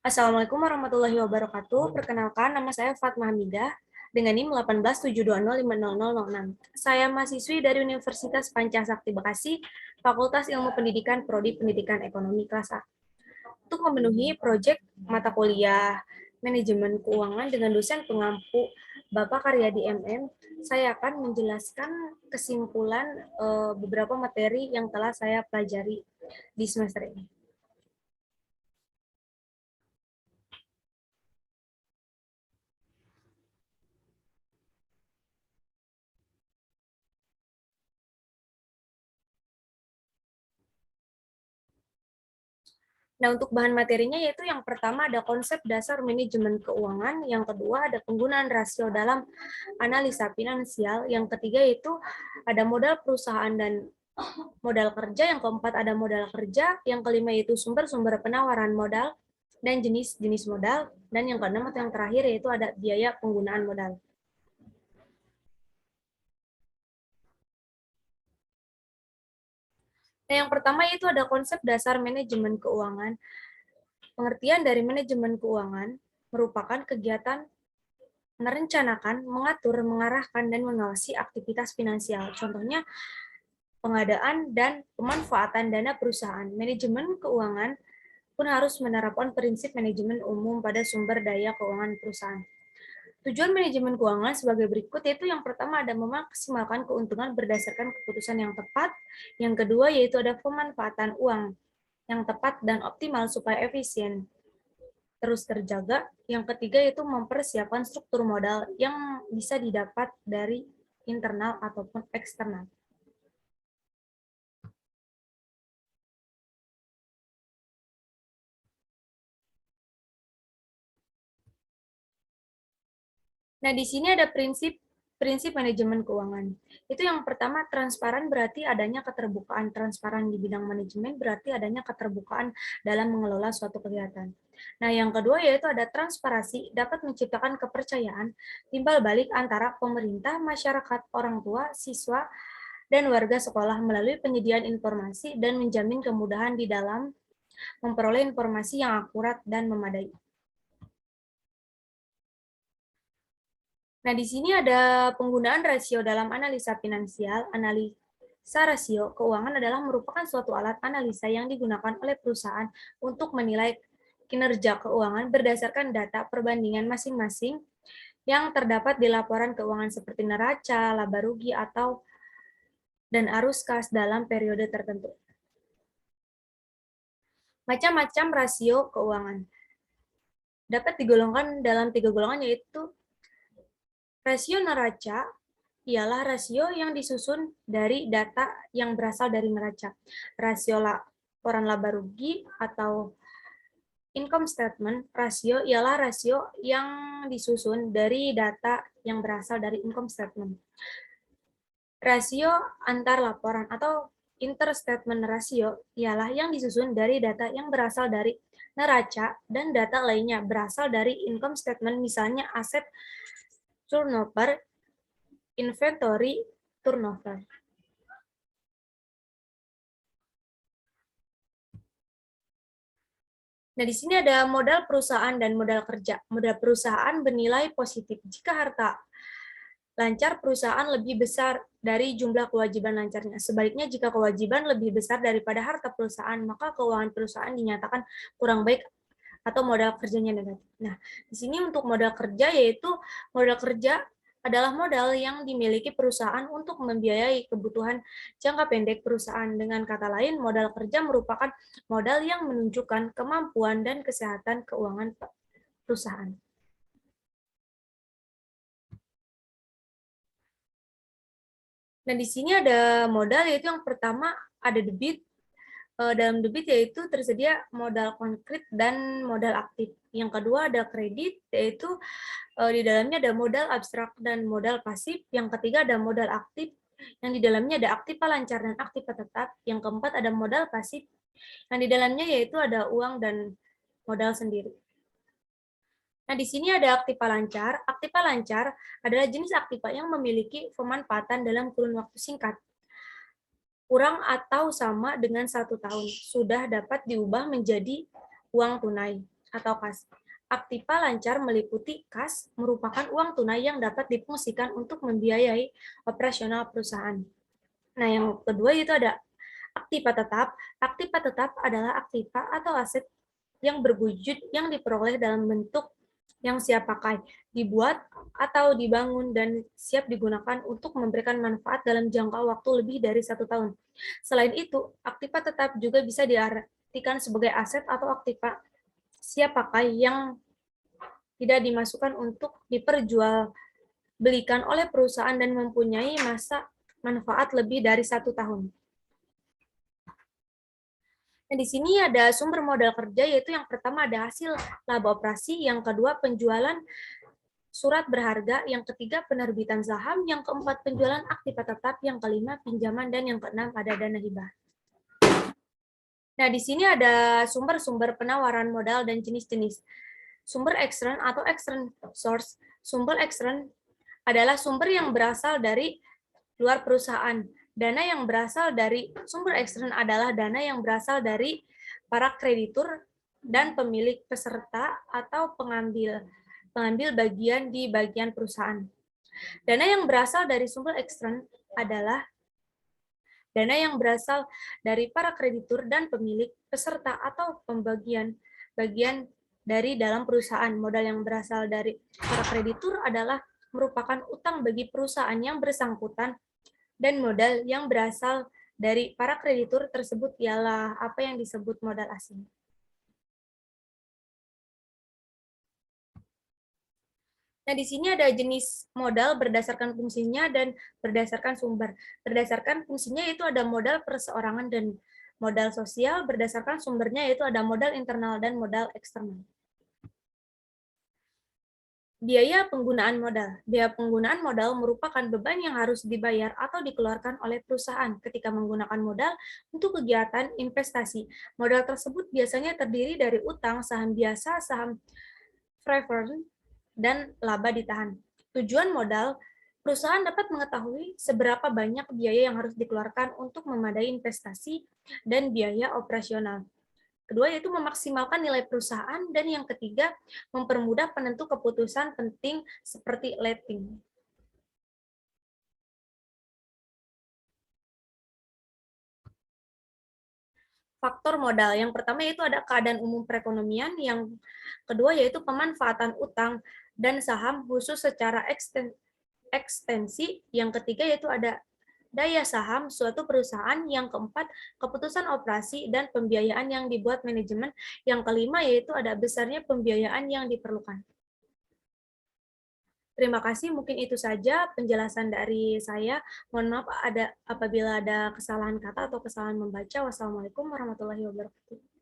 Assalamualaikum warahmatullahi wabarakatuh. Perkenalkan, nama saya Fatma Hamidah dengan NIM 187205006. Saya mahasiswi dari Universitas Pancasakti Bekasi, Fakultas Ilmu Pendidikan, Prodi Pendidikan Ekonomi kelas A. Untuk memenuhi proyek mata kuliah Manajemen Keuangan dengan dosen pengampu Bapak Karyadi MM, saya akan menjelaskan kesimpulan beberapa materi yang telah saya pelajari di semester ini. Nah, untuk bahan materinya yaitu yang pertama ada konsep dasar manajemen keuangan, yang kedua ada penggunaan rasio dalam analisa finansial, yang ketiga yaitu ada modal perusahaan dan modal kerja, yang keempat ada modal kerja, yang kelima yaitu sumber-sumber penawaran modal dan jenis-jenis modal, dan yang keenam atau yang terakhir yaitu ada biaya penggunaan modal. Nah, yang pertama yaitu ada konsep dasar manajemen keuangan. Pengertian dari manajemen keuangan merupakan kegiatan merencanakan, mengatur, mengarahkan, dan mengawasi aktivitas finansial. Contohnya, pengadaan dan pemanfaatan dana perusahaan. Manajemen keuangan pun harus menerapkan prinsip manajemen umum pada sumber daya keuangan perusahaan. Tujuan manajemen keuangan sebagai berikut, yaitu yang pertama ada memaksimalkan keuntungan berdasarkan keputusan yang tepat, yang kedua yaitu ada pemanfaatan uang yang tepat dan optimal supaya efisien terus terjaga. Yang ketiga itu mempersiapkan struktur modal yang bisa didapat dari internal ataupun eksternal. Nah, di sini ada prinsip manajemen keuangan. Itu yang pertama, transparan berarti adanya keterbukaan. Transparan di bidang manajemen berarti adanya keterbukaan dalam mengelola suatu kegiatan. Nah, yang kedua yaitu ada transparansi, dapat menciptakan kepercayaan timbal balik antara pemerintah, masyarakat, orang tua, siswa, dan warga sekolah melalui penyediaan informasi dan menjamin kemudahan di dalam memperoleh informasi yang akurat dan memadai. Nah, di sini ada penggunaan rasio dalam analisa finansial. Analisa rasio keuangan adalah merupakan suatu alat analisa yang digunakan oleh perusahaan untuk menilai kinerja keuangan berdasarkan data perbandingan masing-masing yang terdapat di laporan keuangan seperti neraca, laba rugi, atau dan arus kas dalam periode tertentu. Macam-macam rasio keuangan dapat digolongkan dalam 3 golongan, yaitu rasio neraca ialah rasio yang disusun dari data yang berasal dari neraca. Rasio laporan laba rugi atau income statement rasio ialah rasio yang disusun dari data yang berasal dari income statement. Rasio antar laporan atau interstatement rasio ialah yang disusun dari data yang berasal dari neraca dan data lainnya berasal dari income statement, misalnya aset turnover, inventory turnover. Nah, di sini ada modal perusahaan dan modal kerja. Modal perusahaan bernilai positif jika harta lancar perusahaan lebih besar dari jumlah kewajiban lancarnya. Sebaliknya, jika kewajiban lebih besar daripada harta perusahaan, maka keuangan perusahaan dinyatakan kurang baik atau modal kerjanya negatif. Nah, di sini untuk modal kerja, yaitu modal kerja adalah modal yang dimiliki perusahaan untuk membiayai kebutuhan jangka pendek perusahaan. Dengan kata lain, modal kerja merupakan modal yang menunjukkan kemampuan dan kesehatan keuangan perusahaan. Nah, di sini ada modal, yaitu yang pertama ada debit. Dalam debit yaitu tersedia modal konkret dan modal aktif. Yang kedua ada kredit, yaitu di dalamnya ada modal abstrak dan modal pasif. Yang ketiga ada modal aktif, yang di dalamnya ada aktiva lancar dan aktiva tetap. Yang keempat ada modal pasif, yang di dalamnya yaitu ada uang dan modal sendiri. Nah, di sini ada aktiva lancar. Aktiva lancar adalah jenis aktiva yang memiliki pemanfaatan dalam kurun waktu singkat, kurang atau sama dengan 1 tahun, sudah dapat diubah menjadi uang tunai. atau kas. Aktiva lancar meliputi kas, merupakan uang tunai yang dapat difungsikan untuk membiayai operasional perusahaan. Nah, yang kedua itu ada aktiva tetap. Aktiva tetap adalah aktiva atau aset yang berwujud yang diperoleh dalam bentuk yang siap pakai, dibuat atau dibangun dan siap digunakan untuk memberikan manfaat dalam jangka waktu lebih dari 1 tahun. Selain itu, aktiva tetap juga bisa diartikan sebagai aset atau aktiva siap pakai yang tidak dimasukkan untuk diperjualbelikan oleh perusahaan dan mempunyai masa manfaat lebih dari 1 tahun. Nah, di sini ada sumber modal kerja, yaitu yang pertama ada hasil laba operasi, yang kedua penjualan surat berharga, yang ketiga penerbitan saham, yang keempat penjualan aktiva tetap, yang kelima pinjaman, dan yang keenam ada dana hibah. Nah, di sini ada sumber-sumber penawaran modal dan jenis-jenis. Sumber ekstern atau external source. Sumber ekstern adalah sumber yang berasal dari luar perusahaan. Dana yang berasal dari sumber ekstern adalah dana yang berasal dari para kreditur dan pemilik peserta atau pengambil bagian di bagian perusahaan. Dana yang berasal dari sumber ekstern adalah dana yang berasal dari para kreditur dan pemilik peserta atau bagian dari dalam perusahaan. Modal yang berasal dari para kreditur adalah merupakan utang bagi perusahaan yang bersangkutan, dan modal yang berasal dari para kreditur tersebut ialah apa yang disebut modal asing. Nah, di sini ada jenis modal berdasarkan fungsinya dan berdasarkan sumber. Berdasarkan fungsinya itu ada modal perseorangan dan modal sosial, berdasarkan sumbernya itu ada modal internal dan modal eksternal. Biaya penggunaan modal. Biaya penggunaan modal merupakan beban yang harus dibayar atau dikeluarkan oleh perusahaan ketika menggunakan modal untuk kegiatan investasi. Modal tersebut biasanya terdiri dari utang, saham biasa, saham preferred, dan laba ditahan. Tujuan modal, perusahaan dapat mengetahui seberapa banyak biaya yang harus dikeluarkan untuk memadai investasi dan biaya operasional. Kedua yaitu memaksimalkan nilai perusahaan, dan yang ketiga mempermudah penentu keputusan penting seperti letting. Faktor modal. Yang pertama yaitu ada keadaan umum perekonomian, yang kedua yaitu pemanfaatan utang dan saham khusus secara ekstensi, yang ketiga yaitu ada daya saham suatu perusahaan, yang keempat keputusan operasi dan pembiayaan yang dibuat manajemen, yang kelima yaitu ada besarnya pembiayaan yang diperlukan. Terima kasih, mungkin itu saja penjelasan dari saya. Mohon maaf apabila ada kesalahan kata atau kesalahan membaca. Wassalamualaikum warahmatullahi wabarakatuh.